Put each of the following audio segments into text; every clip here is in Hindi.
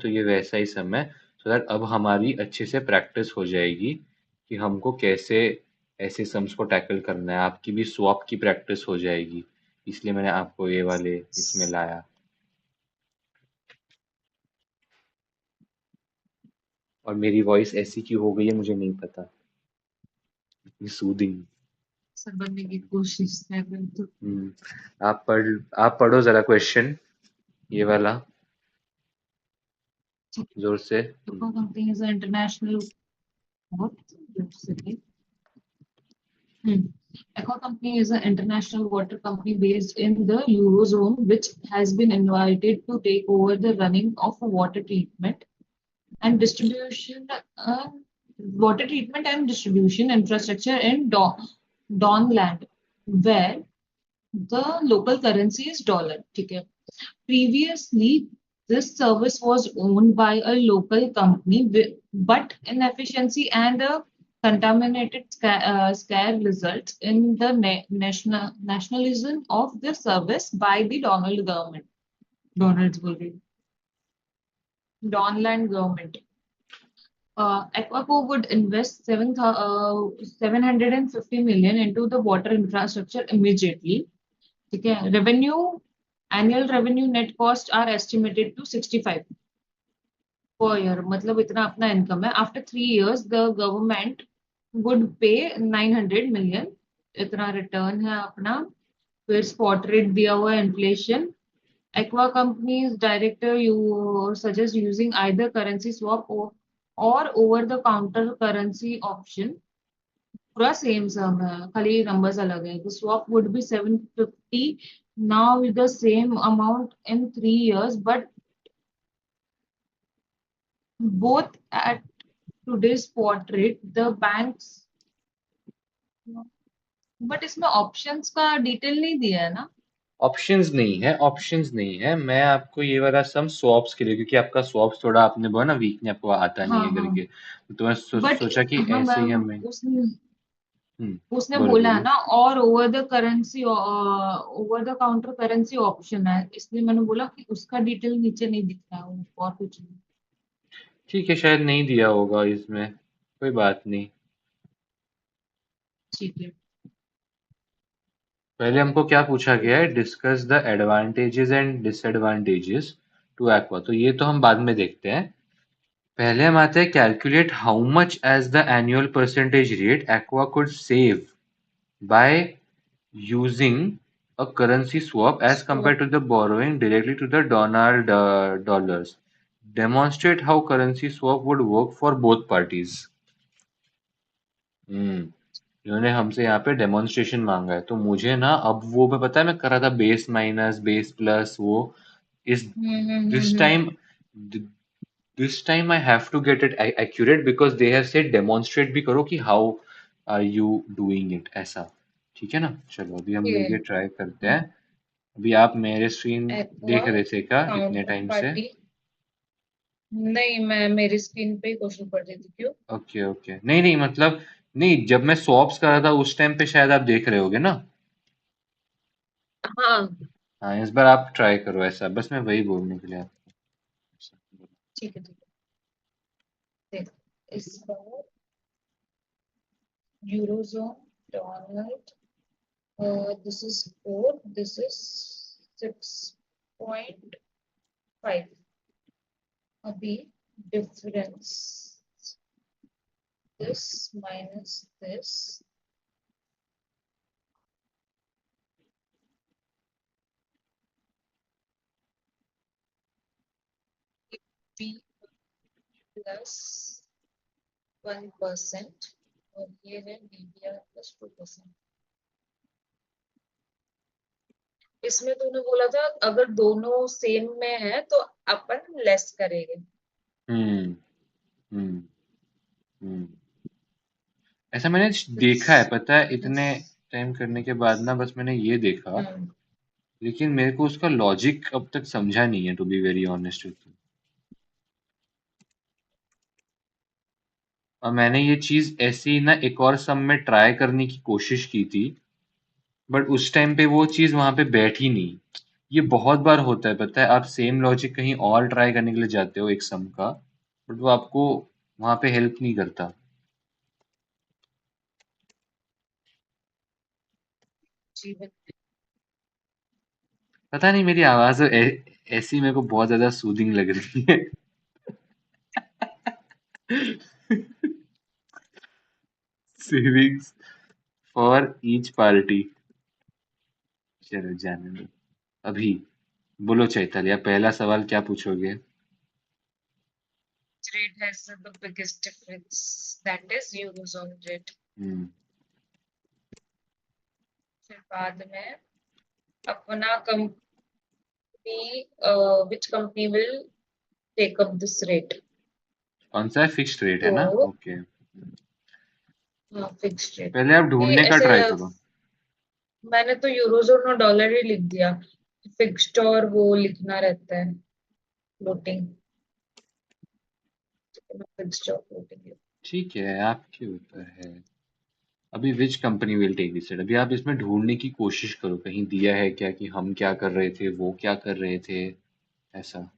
तो ये वैसा ही सम है, सो दैट अब हमारी अच्छे से प्रैक्टिस हो जाएगी कि हमको कैसे ऐसे सम्स को टैकल करना है। आपकी भी स्वैप की प्रैक्टिस हो जाएगी, इसलिए मैंने आपको ये वाले इसमें लाया। और मेरी वॉइस ऐसी क्यों हो गई है मुझे नहीं पता, इतनी सूदिंग। सर बनने की कोशिश कर रहे तो आप पढ़ो जरा क्वेश्चन, ये वाला ठीक जोर से। है। Company is international what Aqua Company is an international water company based in the Eurozone, which has been invited to take over the running of water treatment and distribution, infrastructure in Donland, where the local currency is dollar. ठीक है. Previously, this service was owned by a local company, but inefficiency and a contaminated scare results in the nationalism of the service by the Donald's Donland government. Aquaco would invest 750 million into the water infrastructure immediately. Okay. Annual revenue net costs are estimated to 65 per year. मतलब इतना अपना इनकम है. After 3 years, the government would pay 900 million. इतना रिटर्न है अपना. फिर स्पॉट रेट दिया हुआ inflation. Aqua company's director you suggest using either currency swap or over the counter currency option. पूरा सेम सम है, खाली नंबर्स अलग है. The swap would be 750 now with the same amount in 3 years, but both at today's spot rate. The banks, but इसमें ऑप्शंस का डिटेल नहीं दिया है ना. ऑप्शंस नहीं है। मैं आपको ये वाला सम स्वॉप्स के लिए, क्योंकि आपका स्वॉप्स थोड़ा आपने बोला ना वीक ने आपको आता नहीं हाँ है हाँ. करके, तो मैं बट सोचा कि हाँ ऐसे ही मैम, हमें। उसने बोलो बोला है बोलो। ना, और over the counter currency option है, इसलिए मैंने बोला कि उसका डिटेल नीचे नहीं दिख रहा है और कुछ नहीं. ठीक है, शायद नहीं दिया होगा इसमें, कोई बात नहीं। ठीक है. पहले हमको क्या पूछा गया है, discuss the advantages and disadvantages to Aqua, तो ये तो हम बाद में देखते हैं। पहले हम आते हैं calculate how much as the annual percentage rate Aqua could save by using a currency swap as So, compared to the borrowing directly to the Donald dollars. Demonstrate how currency swap would work for both parties. इन्होंने हमसे यहाँ पे डेमोन्स्ट्रेशन मांगा है, तो मुझे ना अब वो मैं पता है मैं कर रहा था बेस माइनस बेस प्लस वो इस this hmm. Time this time I have to get it accurate because they have said demonstrate भी करो कि how are you doing it ऐसा। ठीक है ना, चलो अभी हम ये ये ट्राई करते हैं। अभी आप मेरे स्क्रीन एक्वा देख रहे थे क्या इतने काउंटर टाइम से? पार्टी. नहीं, मैं मेरी स्क्रीन पे ही क्वेश्चन पढ़ रही थी. क्यों? ओके ओके, नहीं नहीं मतलब, नहीं जब मैं स्वॉप्स कर रहा था उस टाइम पे शायद आप देख रहे होगे ना। हाँ. हाँ, इस बार आप ट्राई करो ऐसा, बस मैं वही बोलने के लिए आपको। ठीक है. ठीक है. देख, इस बार eurozone dollar, this is 4, this is 6.5. अभी difference, this minus this, b plus 1%, और ये है bbr plus 2%. इसमें तूने बोला था अगर दोनों सेम में है तो अपन लेस करेंगे. हम्म हम्म हम्म ऐसा मैंने देखा है, This पता है इतने minus, टाइम करने के बाद ना बस मैंने ये देखा, हम्म. लेकिन मेरे को उसका लॉजिक अब तक समझा नहीं है, to be very honest with you. और मैंने ये चीज ऐसी ना एक और सम में ट्राई करने की कोशिश की थी, बट उस टाइम पे वो चीज वहां पे बैठी नहीं। ये बहुत बार होता है, पता है? आप सेम लॉजिक कहीं और ट्राई करने के लिए जाते हो एक सम का, बट वो आपको वहां पे हेल्प नहीं करता। जीवन। पता नहीं, मेरी आवाज ऐसी मेरे को बहुत ज्यादा सूदिंग लग रही है। Savings for each party. चलो जाने दो। अभी बोलो चैताली, आप पहला सवाल क्या पूछोगे? Rate has the biggest difference, that is eurozone rate. हम्म। फिर बाद में अपना company, which company will take up this rate? कौन सा है? फिक्स्ड रेट है ना? तो ओके। हाँ, फिक्स्ड रेट। पहले आप ये ढूंढने का ऐसे ट्राई करो। मैंने तो यूरोजोन और डॉलर ही लिख दिया। फिक्स्ड और वो लिखना रहता है, फ्लोटिंग। फिक्स्ड और फ्लोटिंग। ठीक है, आपके ऊपर है। अभी which company will take this? अभी आप इसमें ढूंढने की कोशिश करो, कहीं दिया है क्या कि हम क्या कर रहे थे, वो क्या कर रहे थे, ऐसा।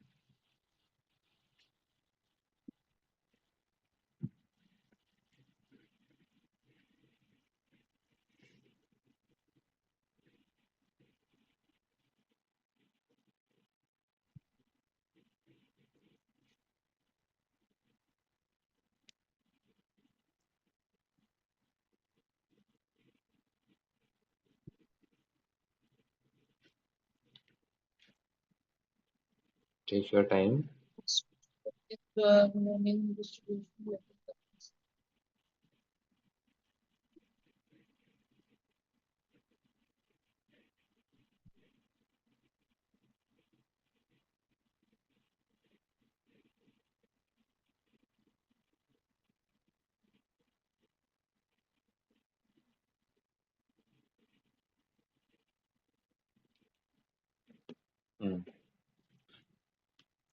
Take your time.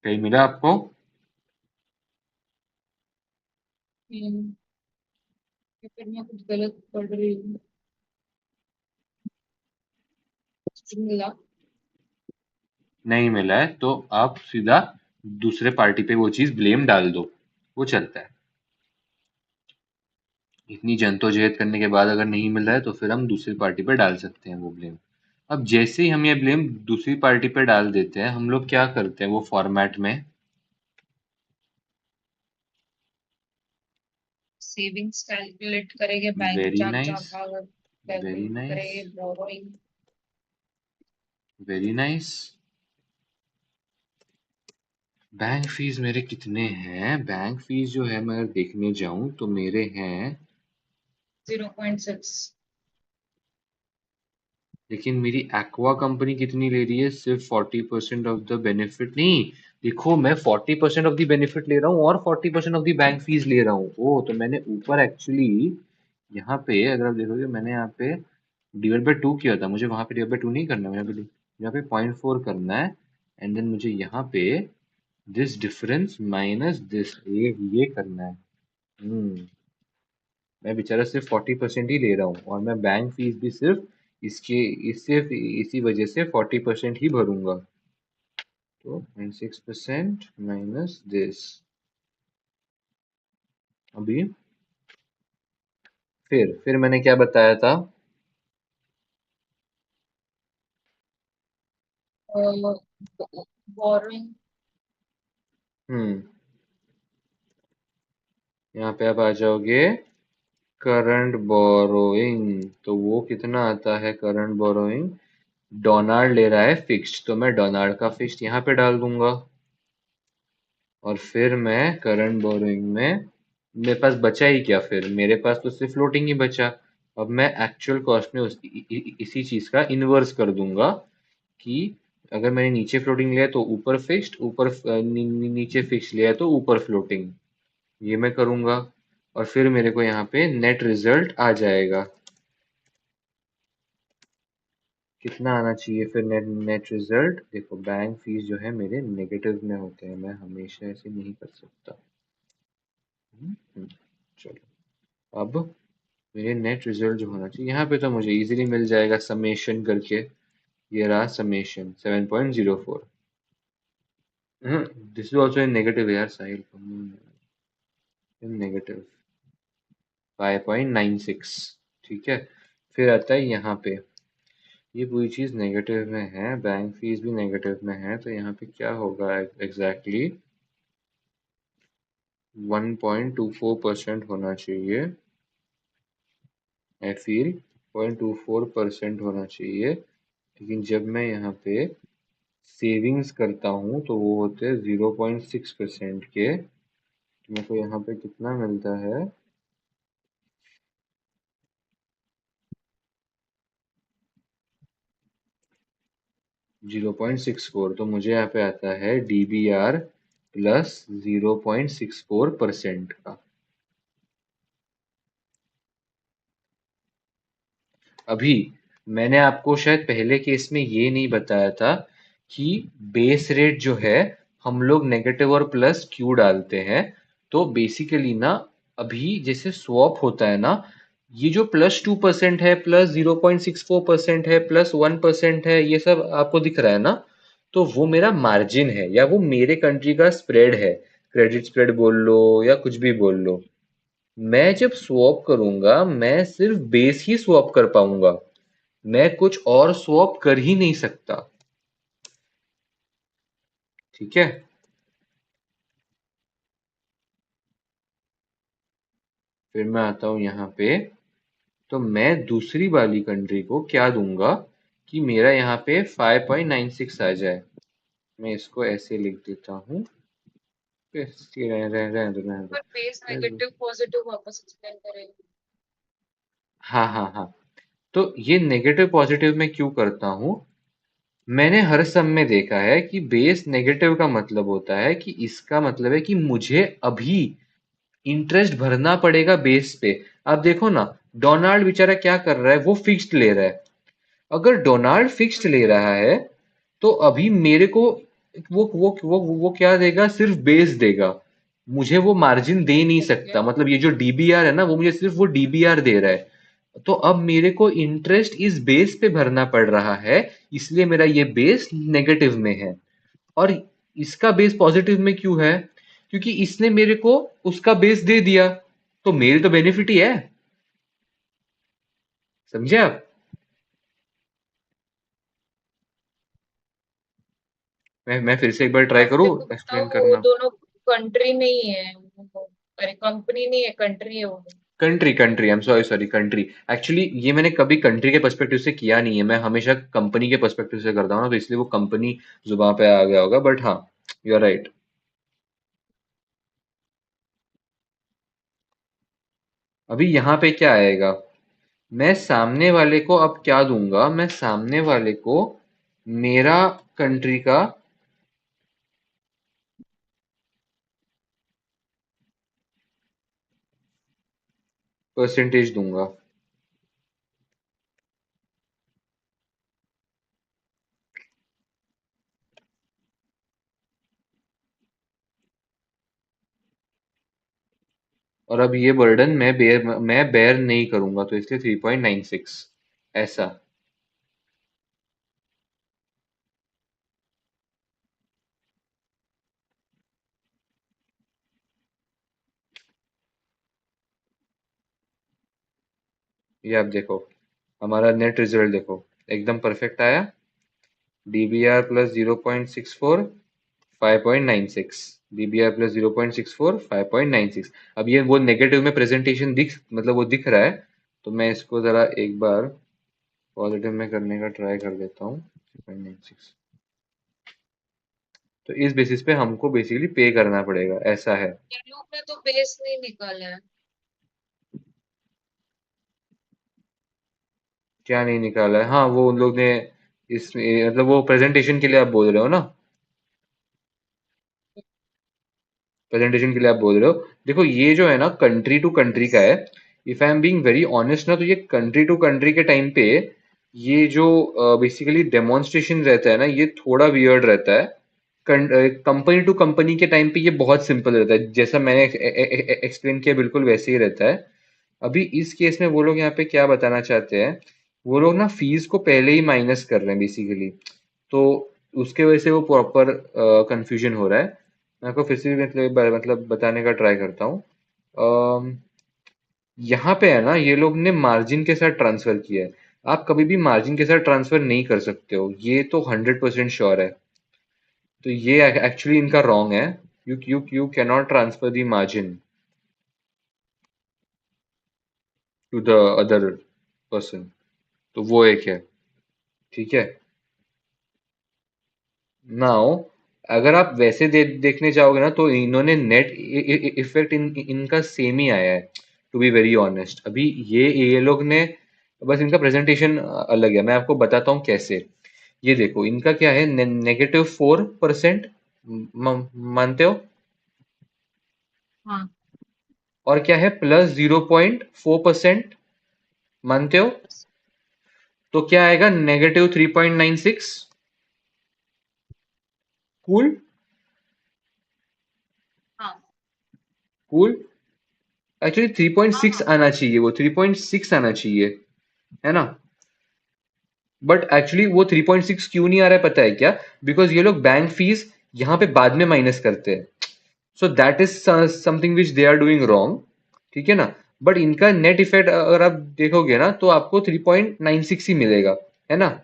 कहीं मिला आपको? फिर मैं कुछ गलत पढ़ रही हूँ। मिला। नहीं मिला है तो आप सीधा दूसरे पार्टी पे वो चीज ब्लेम डाल दो, वो चलता है। इतनी जद्दोजहद करने के बाद अगर नहीं मिल रहा है तो फिर हम दूसरी पार्टी पे डाल सकते हैं वो ब्लेम। अब जैसे ही हम ये ब्लेम दूसरी पार्टी पे डाल देते हैं, हम लोग क्या करते हैं वो फॉर्मेट में? सेविंग्स कैलकुलेट करेंगे, बैंक वेरी जा जा नाइस, वेरी कैलकुलेट नाइस, करेंगे, borrowing. Very nice. Bank fees मेरे कितने हैं? बैंक फीस जो है मैं अगर देखने जाऊं तो मेरे हैं। 0.6। लेकिन मेरी एक्वा कंपनी कितनी ले रही है? सिर्फ 40% ऑफ द बेनिफिट नहीं। देखो, मैं 40% ऑफ द बेनिफिट ले रहा हूँ और 40% ऑफ द बैंक फीस ले रहा हूँ। ओ, तो मैंने ऊपर एक्चुअली यहाँ पे अगर आप देखोगे, मैंने यहाँ पे डिवाइड बाय 2 किया था। मुझे वहां पे डिवाइड बाय 2 नहीं करना है, यहाँ पे 0.4 करना है। एंड देन मुझे यहाँ पे दिस डिफरेंस माइनस दिस, ये करना है। हम्म। मैं बेचारा सिर्फ 40% ही ले रहा हूँ और मैं बैंक फीस भी सिर्फ इसके इससे इसी वजह से 40% ही भरूंगा। तो 6% माइनस दिस। अभी फिर मैंने क्या बताया था? बोरोइंग। हम्म। यहाँ पे आप आ जाओगे करंट बोरोइंग, तो वो कितना आता है करंट बोरोइंग? डोनाल्ड ले रहा है फिक्स्ड, तो मैं डोनाल्ड का फिक्स्ड यहाँ पे डाल दूंगा। और फिर मैं करंट बोरोइंग में मेरे पास बचा ही क्या? फिर मेरे पास तो सिर्फ फ्लोटिंग ही बचा। अब मैं एक्चुअल कॉस्ट में इसी चीज का इन्वर्स कर दूंगा कि अगर मैंने नीचे फ्लोटिंग लिया तो ऊपर फिक्स्ड, ऊपर नीचे फिक्स्ड लिया तो ऊपर फ्लोटिंग। ये मैं करूंगा और फिर मेरे को यहाँ पे नेट रिजल्ट आ जाएगा। कितना आना चाहिए फिर नेट नेट रिजल्ट? देखो, बैंक फीस जो है मेरे नेगेटिव में होते हैं, मैं हमेशा ऐसे नहीं कर सकता। हम्म, चलो। अब मेरे नेट रिजल्ट जो होना चाहिए यहाँ पे तो मुझे इजीली मिल जाएगा समेशन करके। ये रहा summation 7.04। This is also in negative यार साहिल, इन नेगेटिव 5.96। ठीक है, फिर आता है यहाँ पे, ये पूरी चीज नेगेटिव में है, बैंक फीस भी नेगेटिव में है, तो यहाँ पे क्या होगा एग्जैक्टली 1.24% होना चाहिए। आई फील 0.24% होना चाहिए, लेकिन जब मैं यहाँ पे सेविंग्स करता हूँ तो वो होते हैं 0.6% के। तो मेरे को यहाँ पे कितना मिलता है, 0.64। तो मुझे यहाँ पे आता है DBR प्लस 0.64% का। अभी मैंने आपको शायद पहले केस में ये नहीं बताया था कि बेस रेट जो है हम लोग नेगेटिव और प्लस क्यों डालते हैं। तो बेसिकली ना, अभी जैसे स्वॉप होता है ना, ये जो +2% है, +0.64% है, +1% है, ये सब आपको दिख रहा है ना, तो वो मेरा मार्जिन है या वो मेरे कंट्री का स्प्रेड है। क्रेडिट स्प्रेड बोल लो या कुछ भी बोल लो। मैं जब स्वैप करूंगा मैं सिर्फ बेस ही स्वैप कर पाऊंगा, मैं कुछ और स्वैप कर ही नहीं सकता। ठीक है, फिर मैं आता हूं यहाँ पे, तो मैं दूसरी वाली कंट्री को क्या दूंगा कि मेरा यहाँ पे 5.96 आ जाए। मैं इसको ऐसे लिख देता हूँ, रहने दो। पर बेस नेगेटिव पॉजिटिव वापस एक्सप्लेन करेंगे। हाँ हाँ हाँ, तो ये नेगेटिव पॉजिटिव में क्यों करता हूँ, मैंने हर सम में देखा है कि बेस नेगेटिव का मतलब होता है कि इसका मतलब है कि मुझे अभी इंटरेस्ट भरना पड़ेगा बेस पे। आप देखो ना, डोनाल्ड बेचारा क्या कर रहा है, वो फिक्स्ड ले रहा है। अगर डोनाल्ड फिक्स्ड ले रहा है तो अभी मेरे को वो क्या देगा, सिर्फ बेस देगा, मुझे वो मार्जिन दे नहीं ओके। सकता। मतलब ये जो डीबीआर है ना, वो मुझे सिर्फ वो डीबीआर दे रहा है। तो अब मेरे को इंटरेस्ट इस बेस पे भरना पड़ रहा है, इसलिए मेरा ये बेस नेगेटिव में है। और इसका बेस पॉजिटिव में क्यों है, क्योंकि इसने मेरे को उसका बेस दे दिया, तो मेरी तो बेनिफिट ही है। समझे आप? मैं फिर से एक बार ट्राई बट करूं मेरे को एक्सप्लेन बताओ, वो करना। दोनों कंट्री नहीं है वो, अरे कंपनी नहीं है, कंट्री है वो। Country country, I am sorry sorry, country. Actually ये मैंने कभी कंट्री के पर्सपेक्टिव से किया नहीं है, मैं हमेशा कंपनी के पर्सपेक्टिव से करता हूँ ना, तो इसलिए वो कंपनी जुबान पे आ गया होगा, बट हाँ, यू आर राइट। अभी यहाँ पे क्या आएगा, मैं सामने वाले को अब क्या दूंगा, मैं सामने वाले को मेरा कंट्री का परसेंटेज दूंगा। और अब ये बर्डन मैं बेयर नहीं करूंगा, तो इसलिए 3.96 ऐसा। ये आप देखो, हमारा नेट रिजल्ट देखो, एकदम परफेक्ट आया। DBR plus 0.64, 5.96। DBR plus 0.64, 5.96। अब ये वो नेगेटिव में प्रेजेंटेशन दिख, मतलब वो दिख रहा है, तो मैं इसको जरा एक बार पॉजिटिव में करने का ट्राई कर देता हूँ। 3.96, तो इस बेसिस पे हमको बेसिकली पे करना पड़ेगा, ऐसा है। इन लोग ने तो बेस नहीं निकाला है। क्या नहीं निकाला है, हाँ वो उन लोग ने इस मतलब वो प्रेजेंटेशन के लिए आप बोल रहे हो ना, प्रेजेंटेशन के लिए आप बोल रहे हो। देखो ये जो है ना, कंट्री टू कंट्री का है। If I am being very honest ना, तो ये कंट्री टू कंट्री के टाइम पे ये जो बेसिकली डेमोन्स्ट्रेशन रहता है ना, ये थोड़ा वियर्ड रहता है। कंपनी टू कंपनी के टाइम पे ये बहुत सिंपल रहता है, जैसा मैंने एक्सप्लेन किया बिल्कुल वैसे ही रहता है। अभी इस केस में वो लोग यहाँ पे क्या बताना चाहते हैं वो लोग ना फीस को पहले ही माइनस कर रहे हैं बेसिकली, तो उसके वजह से वो प्रॉपर कंफ्यूजन हो रहा है। मैं आपको फिर से मतलब बताने का ट्राई करता हूँ। अम, यहाँ पे है ना, ये लोग ने मार्जिन के साथ ट्रांसफर किया है। आप कभी भी मार्जिन के साथ ट्रांसफर नहीं कर सकते हो, ये तो 100% श्योर है। तो ये एक्चुअली इनका रॉन्ग है। You can not transfer the margin to the other person. तो वो एक है। ठीक है। नाउ अगर आप वैसे देखने जाओगे ना, तो इन्होंने नेट इफेक्ट इनका सेम ही आया है। टू बी वेरी ऑनेस्ट, अभी ये लोग ने बस इनका प्रेजेंटेशन अलग है। मैं आपको बताता हूँ कैसे। ये देखो, इनका क्या है, -4%। मानते हो? हाँ। और क्या है, +0.4%। मानते हो? तो क्या आएगा, -3.96। कूल। हाँ। कूल। एक्चुअली थ्री पॉइंट हाँ। सिक्स हाँ। आना चाहिए, वो 3.6 आना चाहिए, है ना? बट एक्चुअली वो 3.6 क्यों नहीं आ रहा है पता है क्या? बिकॉज ये लोग बैंक फीस यहाँ पे बाद में माइनस करते हैं। So that is something which they are doing wrong. ठीक है ना? बट इनका नेट इफेक्ट अगर आप देखोगे ना, तो आपको 3.96 ही मिलेगा, है ना?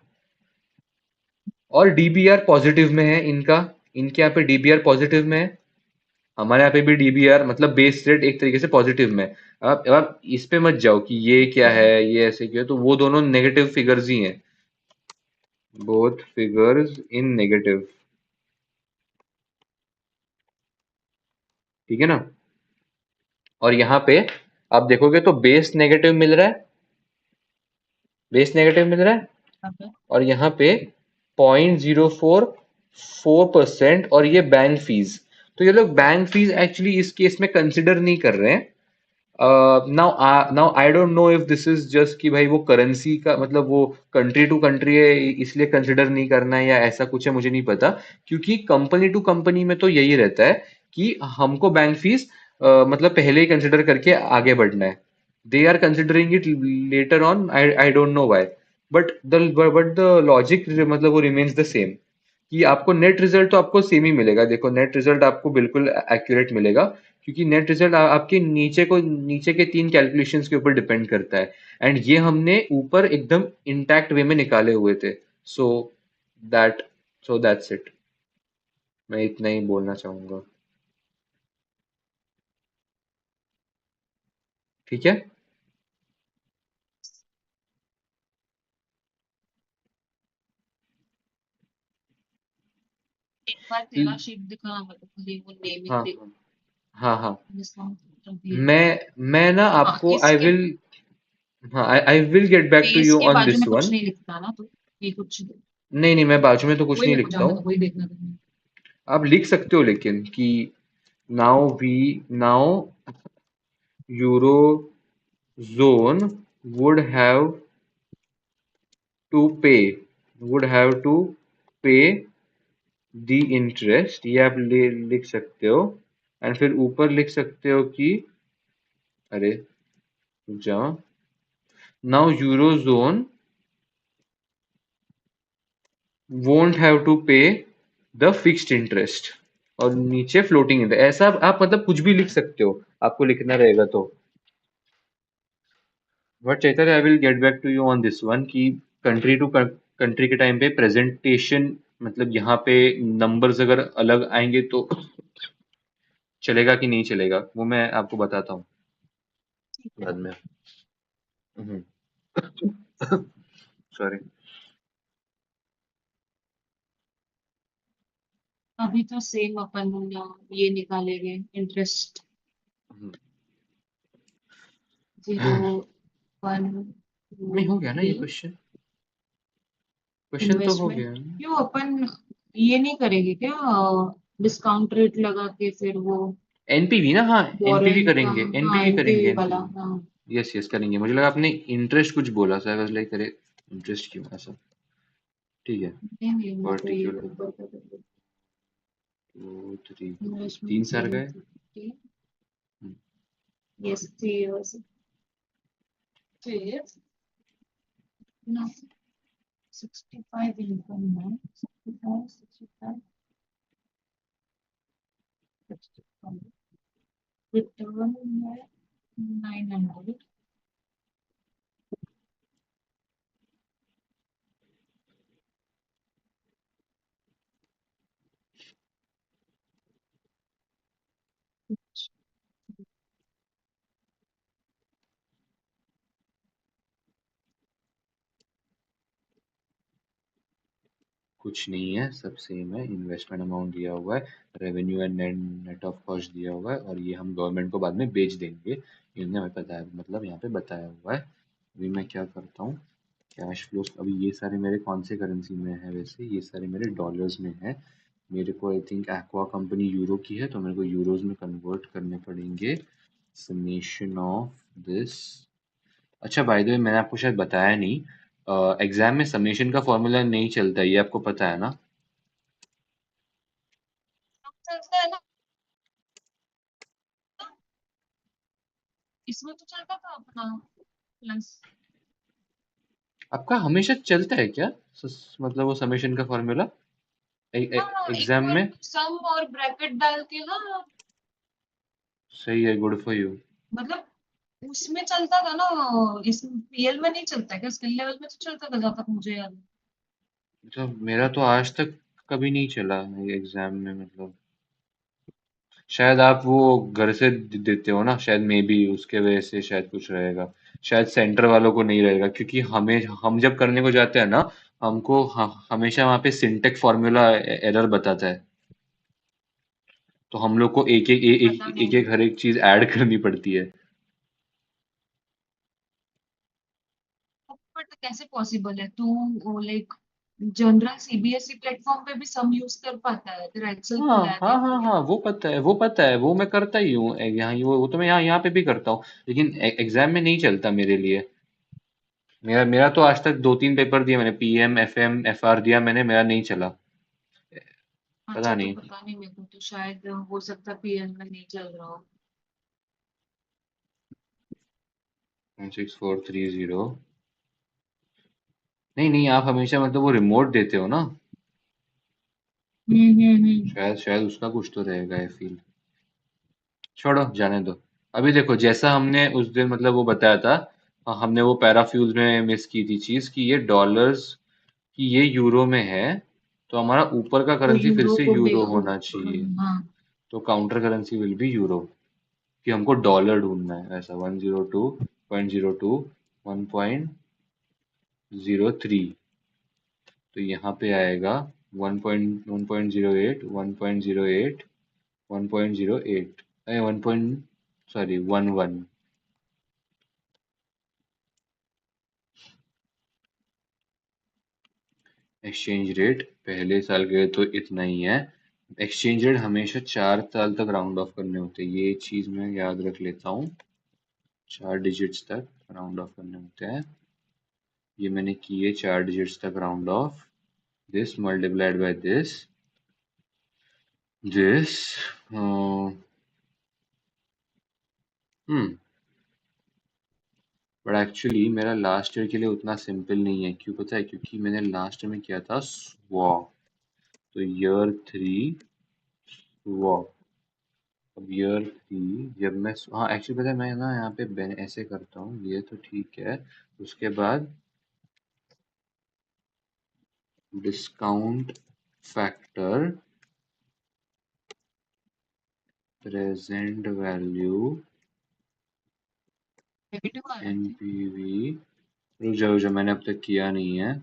और डीबीआर पॉजिटिव में है इनका। इनके यहाँ पे डीबीआर पॉजिटिव में है। हमारे यहाँ पे भी डीबीआर मतलब बेस रेट एक तरीके से पॉजिटिव में है। अब आप इस पे मत जाओ कि ये क्या है, ये ऐसे क्यों है, तो वो दोनों नेगेटिव फिगर्स ही हैं। Both figures in negative. ठीक है ना? और यहाँ पे आप देखोगे तो बेस नेगेटिव मिल रहा है। बेस नेगेटिव मिल रहा है। हाँ। और यहाँ पे 0.044%, और ये बैंक फीस। तो ये लोग बैंक फीस एक्चुअली इस केस में कंसिडर नहीं कर रहे हैं। Now I don't know if this is just कि भाई वो करेंसी का मतलब वो कंट्री टू कंट्री है, इसलिए कंसिडर नहीं करना है, या ऐसा कुछ है, मुझे नहीं पता। क्योंकि कंपनी टू कंपनी में तो यही रहता है कि हमको बैंक फीस मतलब पहले ही कंसिडर करके आगे बढ़ना है। They are considering it later on, I don't know why. But the logic मतलब वो रिमेन्स द सेम, कि आपको नेट रिजल्ट तो आपको सेम ही मिलेगा। देखो, नेट रिजल्ट आपको बिल्कुल एक्यूरेट मिलेगा, क्योंकि नेट रिजल्ट आपके नीचे के 3 कैलकुलेशंस के ऊपर डिपेंड करता है। एंड ये हमने ऊपर एकदम इंटैक्ट वे में निकाले हुए थे। So that so that's it. मैं इतना ही बोलना चाहूंगा। ठीक है। एक बार तेरा शीट दिखा, मतलब खाली वो नेमिंग हाँ, देख। हाँ, हाँ, हाँ। डिस्काउंट दिए। मैं ना हाँ, आपको आई इसके विल, हाँ, I will get back to page you के ऑन बाजू दिस में कुछ वन। नहीं लिखता ना तो, ये कुछ नहीं, नहीं, मैं बाजू में तो कुछ वही नहीं मेरे को लिखता जानना था, हूँ। वही देखना था। आप लिख सकते हो लेकिन कि now Eurozone would have to pay would have to pay the interest, ये आप लिख सकते हो। एंड फिर ऊपर लिख सकते हो कि, अरे रुक जाओ, now eurozone won't have to pay the fixed interest, और नीचे फ्लोटिंग इंटरेस्ट। ऐसा आप मतलब कुछ भी लिख सकते हो, आपको लिखना रहेगा तो। But Chaitanya, I will get back to you on this one कि कंट्री टू कंट्री के टाइम पे प्रेजेंटेशन मतलब यहाँ पे नंबर्स अगर अलग आएंगे तो चलेगा कि नहीं चलेगा, वो मैं आपको बताता हूँ ठीक है। बाद में। सॉरी। अभी तो सेम अपन ये निकालेंगे इंटरेस्ट। 0, 1, 2, नहीं, हो गया ना ये 3। क्वेश्चन? क्वेश्चन तो हो इन्वेस्टमेंट गया। क्यों अपन ये नहीं करेंगे क्या? डिस्काउंट रेट लगा के फिर वो एनपीवी ना, हाँ। एनपीवी बोरोइंग का। करेंगे, हाँ, एनपीवी करेंगे, एनपीवी वाला, एनपीवी। हाँ। यस, यस, करेंगे। मुझे लगा आपने इंटरेस्ट कुछ बोला, सर वाज लाइक, अरे इंटरेस्ट क्यों ऐसा? ठीक है। नहीं नहीं, मैं तो ये पर्टिकुलर ऊपर का कर। 2 3 इन्वेस्टमेंट 3 साल का है। 0 यस 3 इयर्स। फिर ना 65 इनकम है, 65 65 रिटर्न है 900। कुछ नहीं है, सब सेम है। इन्वेस्टमेंट अमाउंट दिया हुआ है, revenue and net net of cost दिया हुआ है, और ये हम गवर्नमेंट को बाद में बेच देंगे। इन्होंने हमें बताया, मतलब यहाँ पे बताया हुआ है। अभी मैं क्या करता हूँ, कैश फ्लोज। अभी ये सारे मेरे कौन से करेंसी में है? वैसे ये सारे मेरे डॉलर्स में है। मेरे को I think aqua company euro की है, तो मेरे को यूरोज में कन्वर्ट करने पड़ेंगे। Summation of this. अच्छा, बाय द वे मैंने आपको शायद बताया नहीं, एग्जाम में समेशन का फॉर्मूला नहीं चलता, ये आपको पता है ना? चलता है ना, इसमें तो चलता था अपना प्लस। आपका हमेशा चलता है क्या? मतलब वो समेशन का फॉर्मूला हाँ, एग्जाम इक्वल में? टू सम और ब्रैकेट डाल के ना, सही है, गुड फॉर यू। मतलब उसमें चलता था ना, इसमें पीएल में नहीं चलता क्या? स्किल लेवल में तो चलता था, जहाँ तक मुझे याद है। तो मेरा तो आज तक कभी नहीं चला एग्जाम में, मतलब शायद आप वो घर से देते हो ना, शायद मे बी उसके वजह से शायद कुछ रहेगा। शायद सेंटर वालों को नहीं रहेगा, क्योंकि हमें हम जब करने को जाते हैं ना, हमको हमेशा वहाँ पे सिंटेक्स फॉर्मूला एरर बताता है। तो हम लोग को एक एक पता एक नहीं एक, मेरे एक हर एक चीज ऐड करनी पड़ती है। को, बट कैसे पॉसिबल है? तू लाइक जनरल सीबीएसई प्लेटफॉर्म पे भी सम यूज कर पाता है? तेरा एक्सेल हाँ खुला है हाँ देख हाँ लिया। हाँ, वो पता है, वो पता है, वो मैं करता ही हूँ। यहाँ वो तो मैं यहाँ यहाँ पे भी करता हूँ, लेकिन एग्जाम में नहीं चलता मेरे लिए। मेरा मेरा तो आज तक 2-3 पेपर दिया मैंने, पीएम एफएम एफआर दिया मैंने, मेरा नहीं चला। पता अच्छा, तो नहीं। पता नहीं मेरे को, तो शायद हो सकता पीएल में नहीं चल रहा हो। 16430। नहीं नहीं, आप हमेशा मतलब वो रिमोट देते हो ना, हम्म। शायद शायद उसका कुछ तो रहेगा, आई फील। छोड़ो, जाने दो। अभी देखो, जैसा हमने उस दिन मतलब वो बताया था, हाँ, हमने वो पैराफ्यूज में मिस की थी चीज कि ये डॉलर्स कि ये यूरो में है, तो हमारा ऊपर का तो करेंसी फिर यूरो से को यूरो होना चाहिए। हाँ। तो counter currency will be euro, कि हमको डॉलर ढूंढना है। ऐसा 102.02, 1.03। तो यहाँ पे आएगा 1.1.08, 1.08, 1.08, अरे 1 पॉइंट, सॉरी 11। एक्सचेंज रेट पहले साल के लिए तो इतना ही है। एक्सचेंज रेट हमेशा 4 साल तक राउंड ऑफ करने होते हैं, ये चीज मैं याद रख लेता हूँ। 4 डिजिट्स तक राउंड ऑफ करने होते हैं। ये मैंने किए 4 डिजिट्स तक round of. This multiplied by this hmm but actually मेरा लास्ट ईयर के लिए उतना सिंपल नहीं है। क्यों पता है? क्योंकि मैंने लास्ट ईयर में किया था स्वैप। तो ईयर 3 स्वैप। अब ईयर 3 जब मैं, हाँ एक्चुअली पता है, मैं ना यहाँ पे ऐसे करता हूँ, ये तो ठीक है। उसके बाद discount factor, present value, negative आ रहा है। एनपीवी। रुक जाओ, मैंने अब तक किया नहीं है।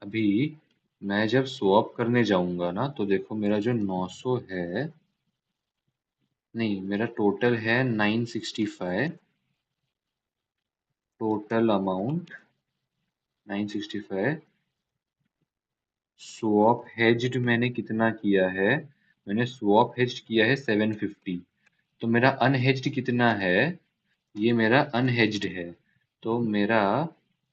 अभी मैं जब स्वैप करने जाऊंगा ना तो देखो मेरा जो 900 है, नहीं मेरा टोटल है 965, टोटल अमाउंट 965। स्वैप हेज्ड मैंने कितना किया है, मैंने स्वैप हेज्ड किया है 750। तो मेरा अनहेज्ड कितना है, ये मेरा अनहेज्ड है। तो मेरा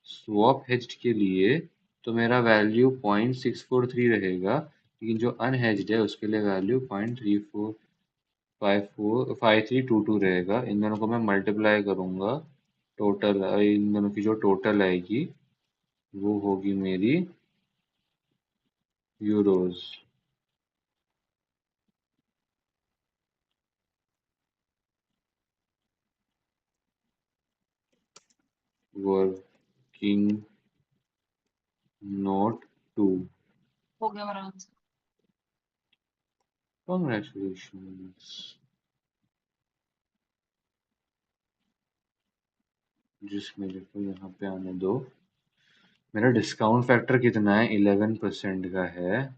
स्वैप हेज्ड के लिए तो मेरा वैल्यू 0.643 रहेगा, लेकिन जो अनहेज्ड है उसके लिए वैल्यू 0.34545322 रहेगा। इन दोनों को मैं मल्टीप्लाई करूंगा, टोटल इन दोनों की जो टोटल आएगी वो होगी मेरी यूरोज। Working note 2। हो गया मेरा आंसर। कॉन्ग्रेचुलेशंस। जिसमें देखो यहाँ पे आने दो, मेरा डिस्काउंट फैक्टर कितना है, 11% का है।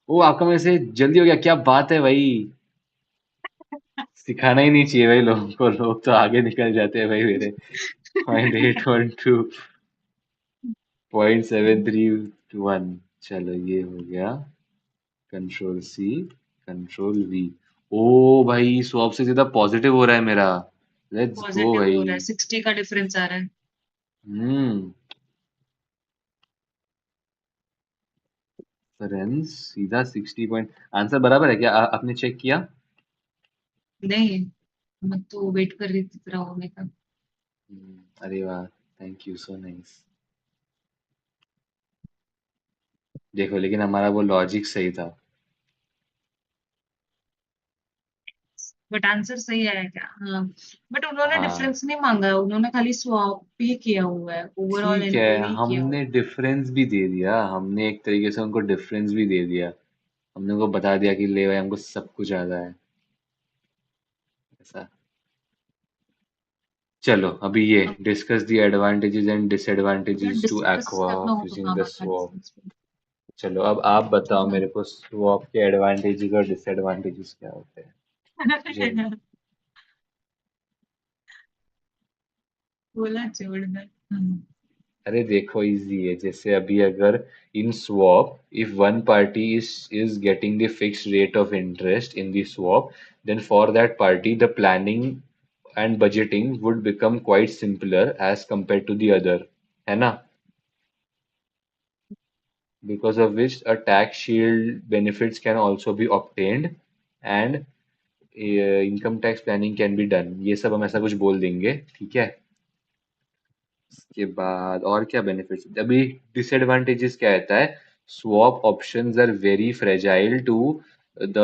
ओ आपका में से जल्दी हो गया, क्या बात है भाई। सिखाना ही नहीं चाहिए भाई लोगों को, लोग तो आगे निकल जाते हैं भाई मेरे। 0.812.731। चलो ये हो गया, कंट्रोल सी, कंट्रोल वी। ओ भाई स्वैप से ज्यादा पॉजिटिव हो रहा है मेरा। लेट्स गो पॉजिटिव भाई। हो रहा है, 60 का डिफरेंस आ रहा है। हम्म। फ्रेंड्स सीधा 60 पॉइंट। आंसर बराबर है क्या, आपने चेक किया? नहीं, मैं तो वेट कर रही थी तेरा होने का। अरे वाह, थैंक यू सो नाइस। देखो लेकिन हमारा वो लॉजिक सही था। बट आंसर सही आया क्या? हाँ। बट उन्होंने हाँ डिफरेंस नहीं मांगा है, उन्होंने खाली स्वैप ही किया हुआ है, ओवरऑल ठीक है, एनुअल नहीं किया हुआ हमने डिफरेंस भी दे दिया, हमने एक तरीके से उनको डिफरेंस भी दे दिया। हमने उनको बता दिया कि ले भाई हमको सब कुछ आता है, ऐसा। चलो अभी ये है। डिस्कस द एडवांटेजेस एंड अब डिसएडवांटेजेस टू डिस्कस एक्वा करना हो तो यूजिंग हाँ द हाँ हाँ स्वैप। डिस्कस चलो अब आप बताओ मेरे को स्वैप के एडवांटेजेस और डिसएडवांटेजेस क्या होते हैं। जल्दी। बोला छोड़ दे। हम्म। अरे देखो इजी है, जैसे अभी अगर in swap if one party is getting the fixed rate of interest in the swap, then for that party the planning and budgeting would become quite simpler as compare to the other, है ना? Because of which a tax shield benefits can also be obtained and income tax planning can be done। ये सब हम ऐसा कुछ बोल देंगे, ठीक है। इसके बाद और क्या बेनिफिट्स, अभी डिसएडवांटेजेस क्या रहता है, swap options are very fragile to the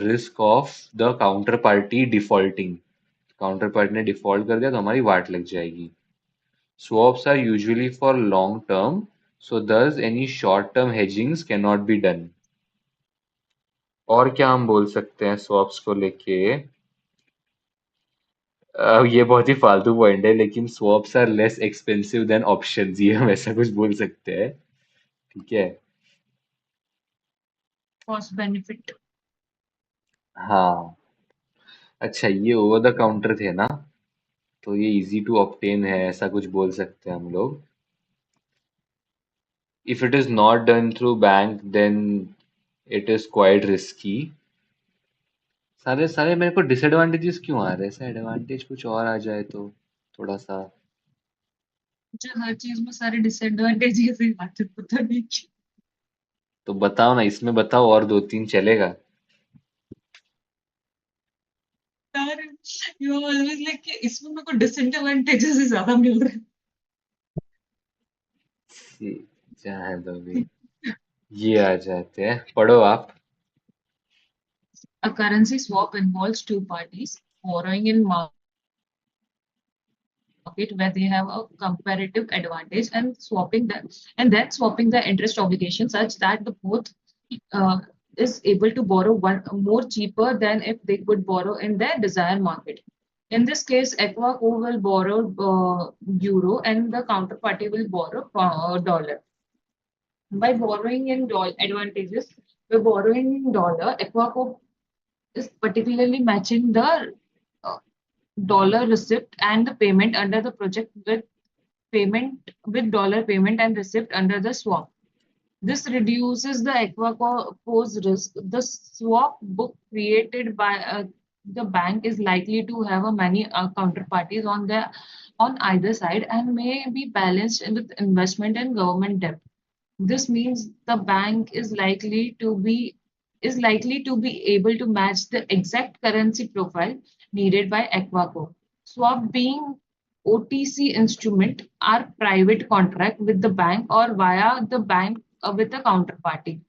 risk of the counter party defaulting. Counter party ने डिफॉल्ट कर दिया तो हमारी वाट लग जाएगी। Swaps are usually for long term, so thus any short term hedgings cannot be done। और क्या हम बोल सकते हैं swaps को लेके, ये बहुत ही फालतू पॉइंट है लेकिन swaps are less expensive than options, ये हम ऐसा कुछ बोल सकते हैं, ठीक है। Cost benefit. हाँ। अच्छा ये ओवर द काउंटर थे ना, तो ये इजी टू ऑब्टेन है, ऐसा कुछ बोल सकते हैं हम लोग। If it is not done through bank then it is quite risky. सारे सारे मेरे को डिसएडवांटेजेस क्यों आ रहे हैं, ऐसा एडवांटेज कुछ और आ जाए तो थोड़ा सा। मुझे हर चीज में सारे डिसएडवांटेजेस ही आते, पता नहीं क्यों। तो बताओ ना, इसमें बताओ और दो तीन चलेगा। यार यू ऑलवेज लाइक कि इसमें मेरे को डिसएडवांटेजेस ही ज्यादा मिल रहे जाए दो भी, ये आ जाते हैं, पढ़ो आप। हैं। A currency swap involves two parties borrowing in market where they have a comparative advantage and swapping the and then swapping the interest obligation such that the both uh, is able to borrow one more cheaper than if they could borrow in their desired market. In this case, Equaco will borrow euro and the counterparty will borrow dollar. By borrowing in advantages, by borrowing in dollar, Equaco is particularly matching the uh, dollar receipt and the payment under the project with dollar payment and receipt under the swap. This reduces the Equaco's risk. The swap book created by the bank is likely to have a many counterparties on either side and may be balanced with investment and government debt. This means the bank is likely to be able to match the exact currency profile needed by Equaco. Swap being OTC instrument are private contract with the bank or via the bank with a counterparty.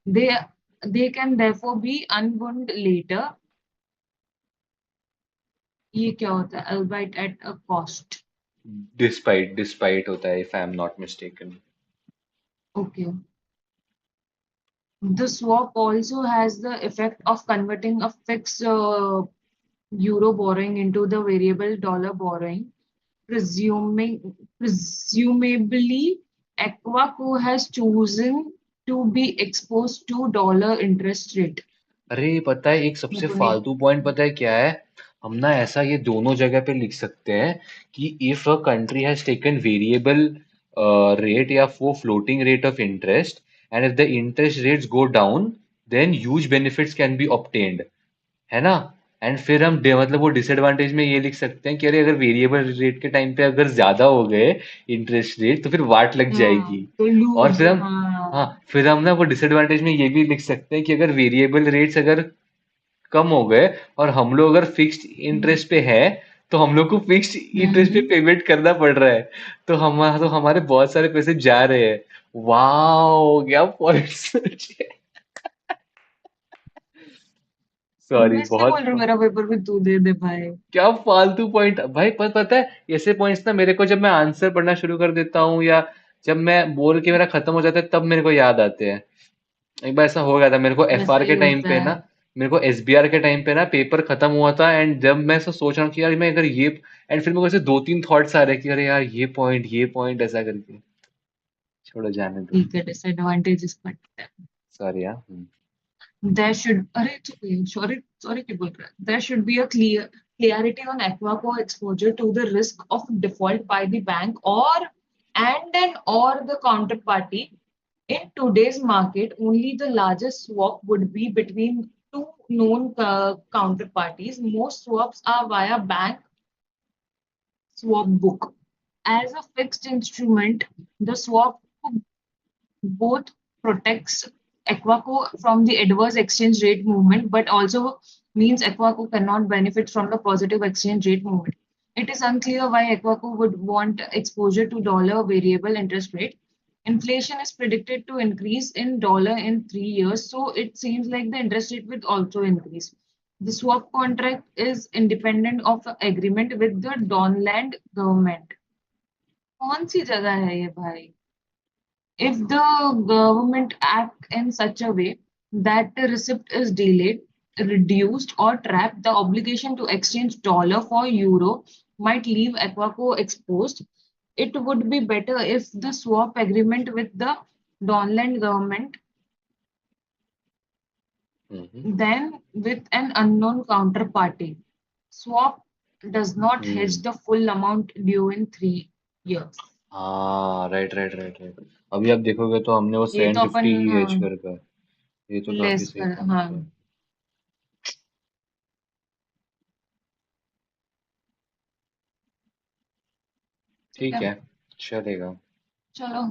They they can therefore be unwound later. ये क्या होता है? Albeit at a cost. Despite होता है, if I am not mistaken. Okay. The swap also has the effect of converting a fixed euro borrowing into the variable dollar borrowing. Presumably, Equaco has chosen to be exposed to dollar interest rate. अरे पता है, एक मेरे सबसे को नहीं फालतू पॉइंट पता है क्या है? हम ना ऐसा ये दोनों जगह पे लिख सकते हैं कि if a country has taken variable rate या वो floating rate of interest, and if the interest rates go down, then huge benefits can be obtained, है ना? एंड फिर हम मतलब वो डिसएडवांटेज में ये लिख सकते हैं कि अरे अगर वेरिएबल रेट के टाइम पे अगर ज्यादा हो गए इंटरेस्ट रेट तो फिर वाट लग हाँ जाएगी। तो और लूज फिर हम, हाँ, हाँ फिर हम ना वो डिसएडवांटेज में ये भी लिख सकते हैं कि अगर वेरिएबल रेट्स अगर कम हो गए और हम लोग अगर फिक्स्ड हम्म इंटरेस्ट पे है, तो हम लोग को फिक्स्ड इंटरेस्ट पे हम्म। पेमेंट करना पड़ रहा है। तो हमारे बहुत सारे पैसे जा रहे हैं। वाओ, क्या पॉइंट सोचे। सॉरी, मैं इसलिए बोल बहुत रहा हूँ मेरा पेपर भी तू दे दे भाई। क्या फालतू पॉइंट भाई। पता है, ऐसे पॉइंट्स ना मेरे को जब मैं आंसर पढ़ना शुरू कर देता हूँ या जब मैं बोल के मेरा खत्म हो जाता है तब मेरे को याद आते हैं। एक बार ऐसा हो गया था मेरे को वैसा एफआर ही के टाइम होता पे है। ना, मेरे को एसबीआर के टाइम पे ना पेपर खत्म हुआ था, एंड जब मैं ऐसा सोच रहा हूँ कि यार मैं अगर ये, एंड फिर मेरे को ऐसे दो तीन थॉट्स आ रहे हैं कि अरे यार ये पॉइंट ऐसा करके, छोड़ो जाने दो। ठीक है डिसएडवांटेजेस बट सॉरी यार। there should अरे it's okay sorry sorry क्या बोल रहा है there should be a clarity on Aquaco exposure to the risk of default by the bank or the counterparty. In today's market, only the largest swap would be between two known counterparties. Most swaps are via bank swap book. As a fixed instrument, the swap both protects Equaco from the adverse exchange rate movement, but also means Equaco cannot benefit from the positive exchange rate movement. It is unclear why Equaco would want exposure to dollar variable interest rate. Inflation is predicted to increase in dollar in 3 years, so it seems like the interest rate will also increase. The swap contract is independent of agreement with the Donland government. कौन सी जगह है ये भाई? If the government act in such a way that the receipt is delayed, reduced, or trapped, the obligation to exchange dollar for euro might leave Aquaco exposed. It would be better if the swap agreement with the Donland government hmm. than with an unknown counterparty. Swap does not hedge hmm. the full amount due in 3 years. हाँ, राइट राइट राइट राइट। अभी आप देखोगे तो हमने वो ये सेवन तो फिफ्टी ही एच अपन कर का है। ये तो काफी लेस सही कर पॉइंट हाँ है। ठीक ठीक है है, चलेगा। चलो